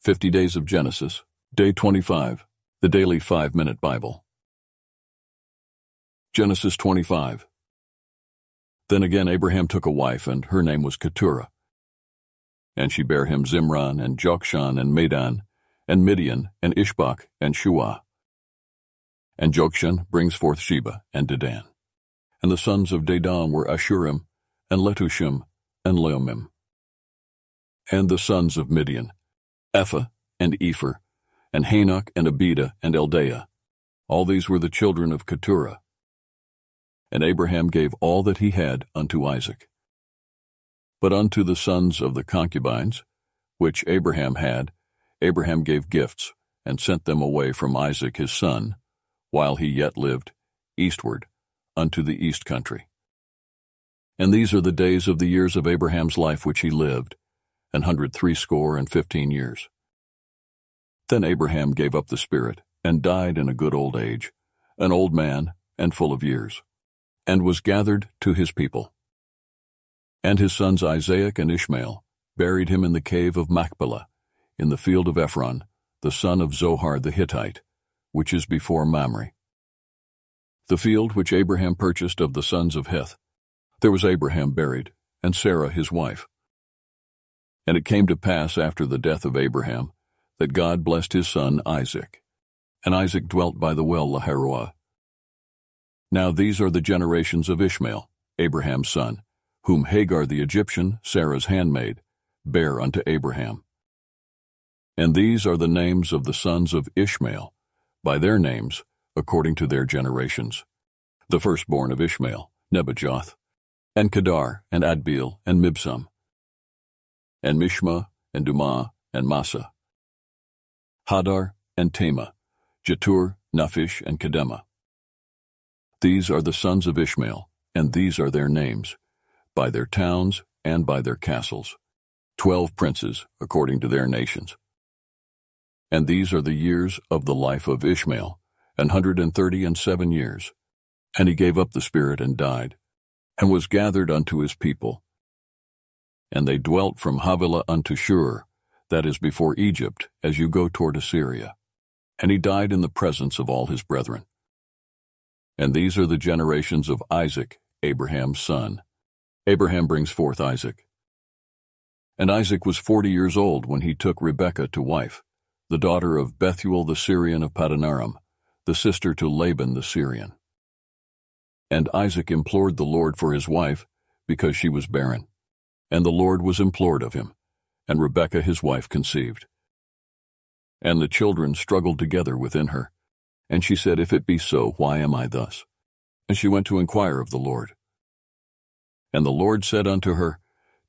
50 Days of Genesis, Day 25, the Daily 5-Minute Bible. Genesis 25. Then again Abraham took a wife, and her name was Keturah. And she bare him Zimran, and Jokshan, and Medan, and Midian, and Ishbak, and Shuah. And Jokshan brings forth Sheba, and Dedan. And the sons of Dedan were Asshurim, and Letushim, and Leummim. And the sons of Midian, Ephah, and Epher, and Hanoch, and Abidah, and Eldaah. All these were the children of Keturah. And Abraham gave all that he had unto Isaac. But unto the sons of the concubines, which Abraham had, Abraham gave gifts, and sent them away from Isaac his son, while he yet lived, eastward, unto the east country. And these are the days of the years of Abraham's life which he lived, 160 years. Then Abraham gave up the spirit, and died in a good old age, an old man, and full of years, and was gathered to his people. And his sons Isaac and Ishmael buried him in the cave of Machpelah, in the field of Ephron, the son of Zohar the Hittite, which is before Mamre. The field which Abraham purchased of the sons of Heth, there was Abraham buried, and Sarah his wife. And it came to pass after the death of Abraham, that God blessed his son Isaac. And Isaac dwelt by the well Laharoah. Now these are the generations of Ishmael, Abraham's son, whom Hagar the Egyptian, Sarah's handmaid, bare unto Abraham. And these are the names of the sons of Ishmael, by their names, according to their generations. The firstborn of Ishmael, Nebajoth, and Kedar, and Adbeel, and Mibsam, and Mishma, and Dumah, and Massa, Hadar, and Tema, Jetur, Naphish, and Kedemah. These are the sons of Ishmael, and these are their names, by their towns and by their castles, 12 princes according to their nations. And these are the years of the life of Ishmael, 137 years. And he gave up the spirit and died, and was gathered unto his people. And they dwelt from Havilah unto Shur, that is before Egypt, as you go toward Assyria. And he died in the presence of all his brethren. And these are the generations of Isaac, Abraham's son. Abraham brings forth Isaac. And Isaac was 40 years old when he took Rebekah to wife, the daughter of Bethuel the Syrian of Padanaram, the sister to Laban the Syrian. And Isaac implored the Lord for his wife, because she was barren. And the Lord was implored of him, and Rebekah his wife conceived. And the children struggled together within her, and she said, If it be so, why am I thus? And she went to inquire of the Lord. And the Lord said unto her,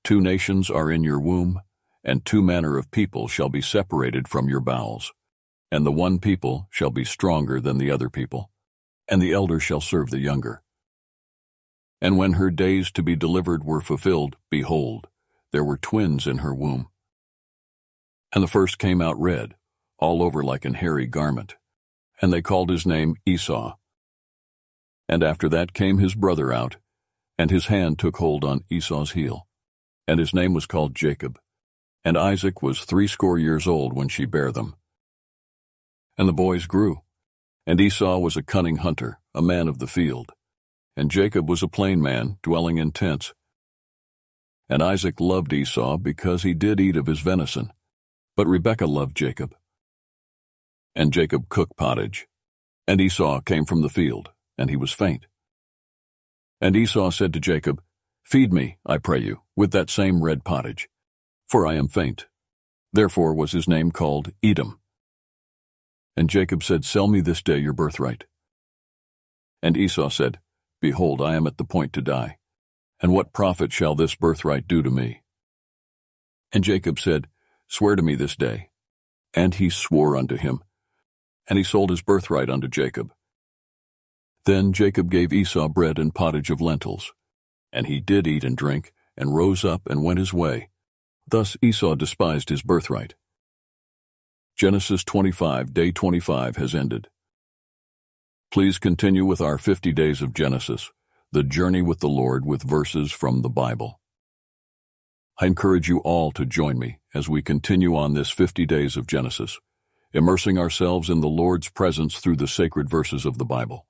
2 nations are in your womb, and 2 manner of people shall be separated from your bowels. And the one people shall be stronger than the other people, and the elder shall serve the younger. And when her days to be delivered were fulfilled, behold, there were twins in her womb. And the first came out red, all over like an hairy garment, and they called his name Esau. And after that came his brother out, and his hand took hold on Esau's heel, and his name was called Jacob. And Isaac was 80 years old when she bare them. And the boys grew, and Esau was a cunning hunter, a man of the field, and Jacob was a plain man, dwelling in tents. And Isaac loved Esau because he did eat of his venison, but Rebekah loved Jacob. And Jacob cooked pottage, and Esau came from the field, and he was faint. And Esau said to Jacob, Feed me, I pray you, with that same red pottage, for I am faint. Therefore was his name called Edom. And Jacob said, Sell me this day your birthright. And Esau said, Behold, I am at the point to die, and what profit shall this birthright do to me? And Jacob said, Swear to me this day. And he swore unto him, and he sold his birthright unto Jacob. Then Jacob gave Esau bread and pottage of lentils, and he did eat and drink, and rose up and went his way. Thus Esau despised his birthright. Genesis 25, Day 25 has ended. Please continue with our 50 Days of Genesis, the journey with the Lord with verses from the Bible. I encourage you all to join me as we continue on this 50 days of Genesis, immersing ourselves in the Lord's presence through the sacred verses of the Bible.